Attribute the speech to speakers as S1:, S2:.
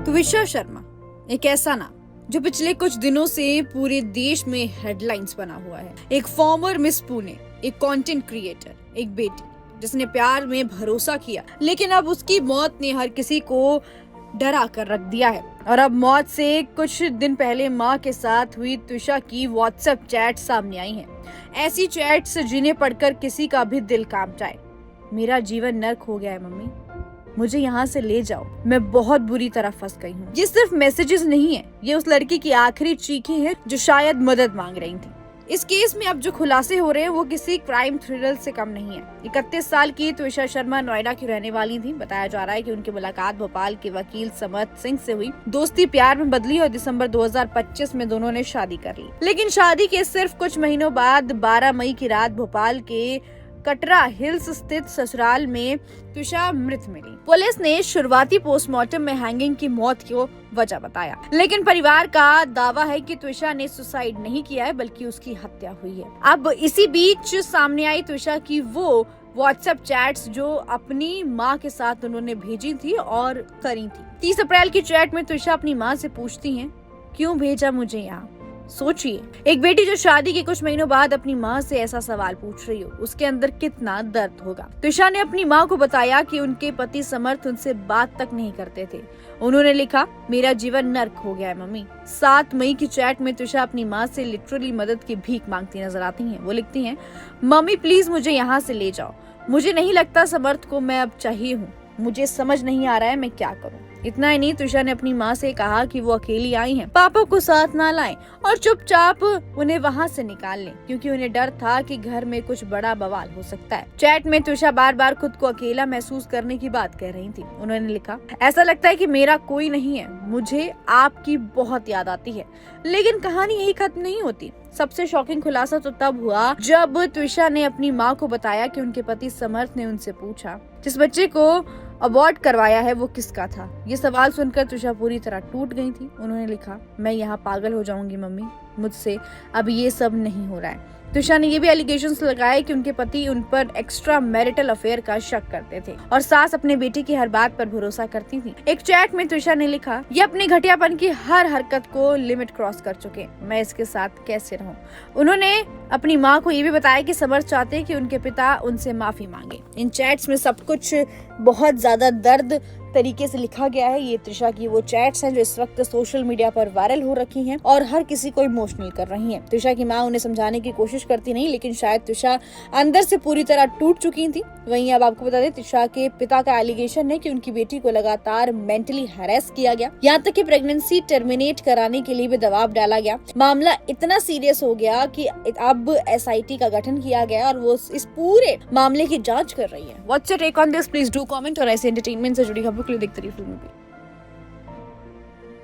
S1: त्विशा शर्मा एक ऐसा नाम जो पिछले कुछ दिनों से पूरे देश में हेडलाइंस बना हुआ है। एक फॉर्मर मिस पुणे, एक कंटेंट क्रिएटर, एक बेटी जिसने प्यार में भरोसा किया, लेकिन अब उसकी मौत ने हर किसी को डरा कर रख दिया है। और अब मौत से कुछ दिन पहले मां के साथ हुई त्विशा की व्हाट्सएप चैट सामने आई हैं। ऐसी चैट्स जिन्हें पढ़कर किसी का भी दिल कांप जाए। मेरा जीवन नर्क हो गया है मम्मी, मुझे यहाँ से ले जाओ, मैं बहुत बुरी तरह फंस गई हूँ। ये सिर्फ मैसेजेस नहीं है, ये उस लड़की की आखिरी चीखें हैं जो शायद मदद मांग रही थी। इस केस में अब जो खुलासे हो रहे हैं वो किसी क्राइम थ्रिलर से कम नहीं है। 31 साल की त्विशा शर्मा नोएडा की रहने वाली थी। बताया जा रहा है कि उनकी मुलाकात भोपाल के वकील समर्थ सिंह से हुई। दोस्ती प्यार में बदली और दिसंबर 2025 में दोनों ने शादी कर ली। लेकिन शादी के सिर्फ कुछ महीनों बाद 12 मई की रात भोपाल के कटरा हिल्स स्थित ससुराल में त्विशा मृत मिली। पुलिस ने शुरुआती पोस्टमार्टम में हैंगिंग की मौत को वजह बताया, लेकिन परिवार का दावा है कि त्विशा ने सुसाइड नहीं किया है बल्कि उसकी हत्या हुई है। अब इसी बीच सामने आई त्विशा की वो व्हाट्सएप चैट्स जो अपनी मां के साथ उन्होंने भेजी थी और करी थी। 30 अप्रैल की चैट में त्विशा अपनी मां से पूछती हैं, क्यों भेजा मुझे यहाँ? सोचिए, एक बेटी जो शादी के कुछ महीनों बाद अपनी मां से ऐसा सवाल पूछ रही हो, उसके अंदर कितना दर्द होगा। त्विशा ने अपनी मां को बताया कि उनके पति समर्थ उनसे बात तक नहीं करते थे। उन्होंने लिखा, मेरा जीवन नर्क हो गया है मम्मी। 7 मई की चैट में त्विशा अपनी मां से लिटरली मदद की भीख मांगती नजर आती हैं। वो लिखती हैं, मम्मी प्लीज मुझे यहाँ से ले जाओ, मुझे नहीं लगता समर्थ को मैं अब चाहिए हूँ, मुझे समझ नहीं आ रहा है मैं क्या करूँ। इतना ही नहीं, त्विशा ने अपनी मां से कहा कि वो अकेली आई हैं, पापा को साथ ना लाएं और चुपचाप उन्हें वहां से निकाल लें, क्योंकि उन्हें डर था कि घर में कुछ बड़ा बवाल हो सकता है। चैट में त्विशा बार बार खुद को अकेला महसूस करने की बात कह रही थी। उन्होंने लिखा, ऐसा लगता है कि मेरा कोई नहीं है, मुझे आपकी बहुत याद आती है। लेकिन कहानी यही खत्म नहीं होती। सबसे शॉकिंग खुलासा तो तब हुआ जब त्विशा ने अपनी मां को बताया कि उनके पति समर्थ ने उनसे पूछा, जिस बच्चे को अबॉर्ट करवाया है वो किसका था। ये सवाल सुनकर त्विशा पूरी तरह टूट गई थी। उन्होंने लिखा, मैं यहाँ पागल हो जाऊंगी मम्मी, मुझसे अब ये सब नहीं हो रहा है। त्विशा ने ये भी एलिगेशंस लगाए कि उनके पति उन पर एक्स्ट्रा मैरिटल अफेयर का शक करते थे और सास अपने बेटे की हर बात पर भरोसा करती थी। एक चैट में त्विशा ने लिखा, ये अपने घटियापन की हर हरकत को लिमिट क्रॉस कर चुके, मैं इसके साथ कैसे रहूं। उन्होंने अपनी मां को ये भी बताया कि समर्थ चाहते हैं कि उनके पिता उनसे माफी मांगे। इन चैट्स में सब कुछ बहुत ज्यादा दर्द तरीके से लिखा गया है। ये त्विशा की वो चैट्स हैं जो इस वक्त सोशल मीडिया पर वायरल हो रखी हैं और हर किसी को इमोशनल कर रही हैं। त्विशा की मां उन्हें समझाने की कोशिश करती नहीं, लेकिन शायद त्विशा अंदर से पूरी तरह टूट चुकी थी। वहीं अब आपको बता दें, त्विशा के पिता का एलिगेशन है कि उनकी बेटी को लगातार मेंटली हैरेस किया गया, यहाँ तक कि प्रेगनेंसी टर्मिनेट कराने के लिए भी दबाव डाला गया। मामला इतना सीरियस हो गया कि अब SIT का गठन किया गया और वो इस पूरे मामले की जांच कर रही है। What's your take on this? Please do comment और ऐसे एंटरटेनमेंट से जुड़ी खबरों के लिए देखते रहिए फिल्मी बीट।